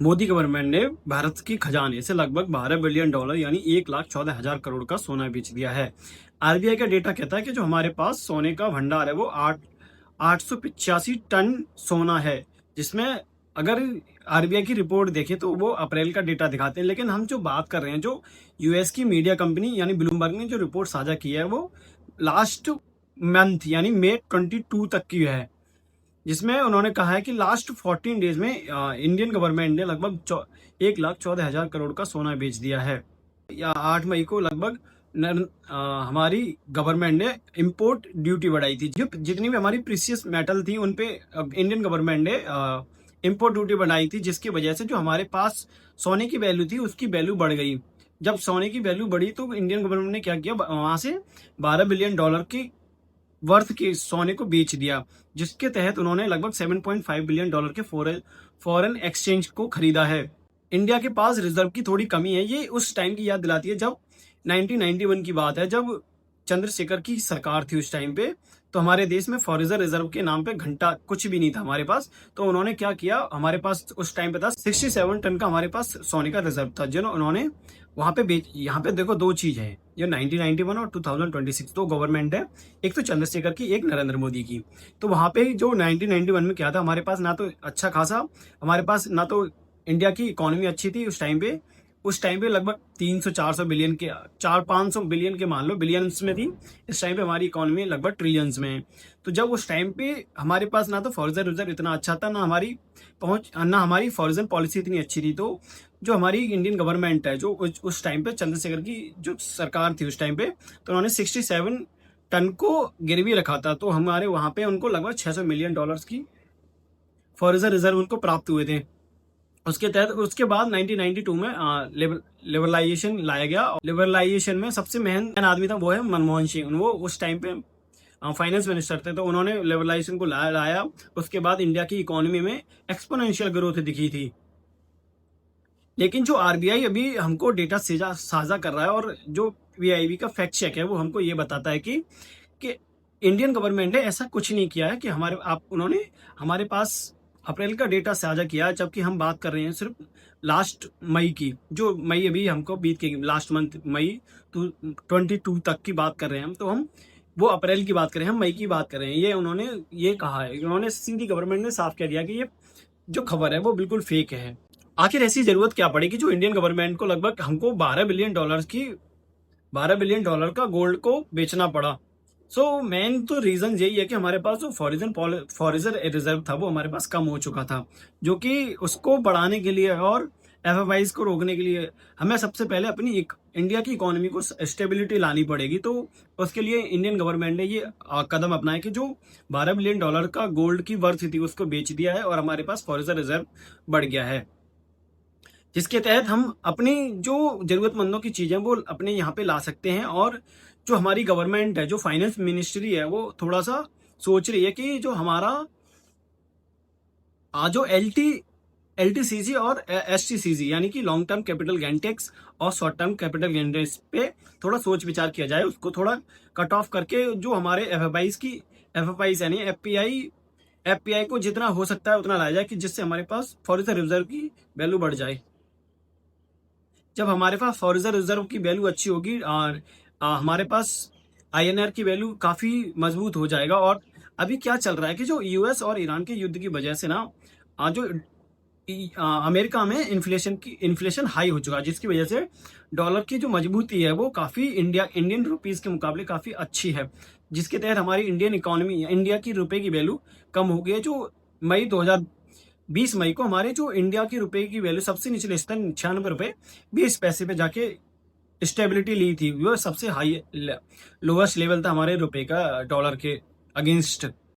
Modi government ने भारत की खजाने से लगभग $12 बिलियन यानी 1,14,000 करोड़ का सोना बेच दिया है। आरबीआई का डेटा कहता है कि जो हमारे पास सोने का भंडार है वो 885 टन सोना है, जिसमें अगर आरबीआई की रिपोर्ट देखें तो वो अप्रैल का डेटा दिखाते हैं। लेकिन हम जो बात कर रहे हैं, जो यूएस की मीडिया कंपनी यानी ब्लूमबर्ग ने जो रिपोर्ट साझा की है वो लास्ट मंथ यानी मई 22 तक की है, जिसमें उन्होंने कहा है कि लास्ट 14 डेज में इंडियन गवर्नमेंट ने लगभग 1,14,000 करोड़ का सोना बेच दिया है। या 8 मई को लगभग हमारी गवर्नमेंट ने इंपोर्ट ड्यूटी बढ़ाई थी। जो जितनी भी हमारी प्रीशियस मेटल थी उन पे इंडियन गवर्नमेंट ने इंपोर्ट ड्यूटी बढ़ाई थी, जिसकी वजह से जो हमारे पास सोने की वैल्यू थी उसकी वैल्यू बढ़ गई। जब सोने की वैल्यू बढ़ी तो इंडियन गवर्नमेंट ने क्या किया, वहां से $12 बिलियन की वर्थ के सोने को बेच दिया, जिसके तहत उन्होंने लगभग $7.5 बिलियन के फॉरेन एक्सचेंज को खरीदा है। इंडिया के पास रिजर्व की थोड़ी कमी है। ये उस टाइम की याद दिलाती है जब 1991 की बात है, जब चंद्रशेखर की सरकार थी उस टाइम पे, तो हमारे देश में फॉरेजर रिजर्व के नाम पे घंटा कुछ भी नहीं था हमारे पास। तो उन्होंने क्या किया, हमारे पास उस टाइम पे था 67 टन का हमारे पास सोने का रिजर्व था, जो उन्होंने वहां पे बेच। यहाँ पे देखो दो चीज है, जो 1991 और 2026 दो गवर्नमेंट है, एक तो चंद्रशेखर की, एक नरेंद्र मोदी की। तो वहां पे जो 1991 में क्या था, हमारे पास ना तो अच्छा खासा, हमारे पास ना तो इंडिया की इकोनॉमी अच्छी थी उस टाइम पे लगभग 300-400 बिलियन के 400-500 बिलियन के मान लो बिलियंस में थी। इस टाइम पे हमारी इकोनॉमी लगभग ट्रिलियंस में है। तो जब उस टाइम पे हमारे पास ना तो फॉरेन रिजर्व इतना अच्छा था, ना हमारी फॉरेन पॉलिसी इतनी अच्छी थी। तो जो हमारी इंडियन गवर्नमेंट है, जो उस टाइम पे चंद्रशेखर की जो सरकार थी उस टाइम पे, तो उन्होंने 67 टन को गिरवी रखा था। तो हमारे वहां पे उनको लगभग $600 मिलियन की फॉरेन रिजर्व उनको प्राप्त हुए थे। उसके तहत उसके बाद 1992 में लिबरलाइजेशन लाया गया। लिबरलाइजेशन में सबसे मेहनत आदमी था वो है मनमोहन सिंह। वो उस टाइम पे फाइनेंस मिनिस्टर थे, तो उन्होंने लिबरलाइजेशन को लाया। उसके बाद इंडिया की इकोनॉमी में एक्सपोनेंशियल ग्रोथ दिखी थी। लेकिन जो आरबीआई अभी हमको डेटा साझा कर रहा है और जो वीआईबी का फैक्ट चेक है वो हमको ये बताता है कि इंडियन गवर्नमेंट ने ऐसा कुछ नहीं किया है कि उन्होंने हमारे पास अप्रैल का डेटा साझा किया है, जबकि हम बात कर रहे हैं सिर्फ लास्ट मई की। जो मई अभी हमको बीत के लास्ट मंथ मई 22 तक की बात कर रहे हैं हम, तो हम वो अप्रैल की बात कर रहे हैं, हम मई की बात कर रहे हैं। ये उन्होंने ये कहा है, उन्होंने सीधी गवर्नमेंट ने साफ कह दिया कि ये जो खबर है वो बिल्कुल फेक है। आखिर ऐसी जरूरत क्या पड़ी कि जो इंडियन गवर्नमेंट को लगभग हमको $12 बिलियन का गोल्ड को बेचना पड़ा। मेन तो रीजन यही है कि हमारे पास जो फॉरेजर रिजर्व था वो हमारे पास कम हो चुका था, जो कि उसको बढ़ाने के लिए और एफएफआईज को रोकने के लिए हमें सबसे पहले अपनी इंडिया की इकोनॉमी को स्टेबिलिटी लानी पड़ेगी। तो उसके लिए इंडियन गवर्नमेंट ने ये कदम अपनाया कि जो $12 बिलियन का गोल्ड की वर्थ थी उसको बेच दिया है और हमारे पास फॉरेजर रिजर्व बढ़ गया है, जिसके तहत हम अपनी जो जरूरतमंदों की चीजें वो अपने यहाँ पे ला सकते हैं। और जो हमारी गवर्नमेंट है, जो फाइनेंस मिनिस्ट्री है, वो थोड़ा सा सोच रही है कि जो हमारा जो एलटीसीजी और एसटीसीजी यानी कि long term capital gain tax और short term capital gain tax पे थोड़ा सोच विचार किया जाए, उसको थोड़ा कट ऑफ करके जो हमारे एफएफआईज यानी एफपीआई को जितना हो सकता है उतना लाया जाए, कि जिससे हमारे पास फॉरेन रिजर्व की वैल्यू बढ़ जाए। जब हमारे पास फॉरेन रिजर्व की वैल्यू अच्छी होगी और हमारे पास आईएनआर की वैल्यू काफी मजबूत हो जाएगा। और अभी क्या चल रहा है कि जो यूएस और ईरान के युद्ध की वजह से ना जो अमेरिका में इन्फ्लेशन हाई हो चुका है, जिसकी वजह से डॉलर की जो मजबूती है वो काफी इंडियन रुपीस के मुकाबले काफी अच्छी है, जिसके तहत हमारी इंडिया की रुपए की वैल्यू कम हो गई है। जो 20 मई को हमारे जो इंडिया की रुपए की वैल्यू सबसे निचले स्तर ₹96.20 पे जाके स्टेबिलिटी ली थी। वो सबसे हाई लोएस्ट लेवल था हमारे रुपए का डॉलर के अगेंस्ट।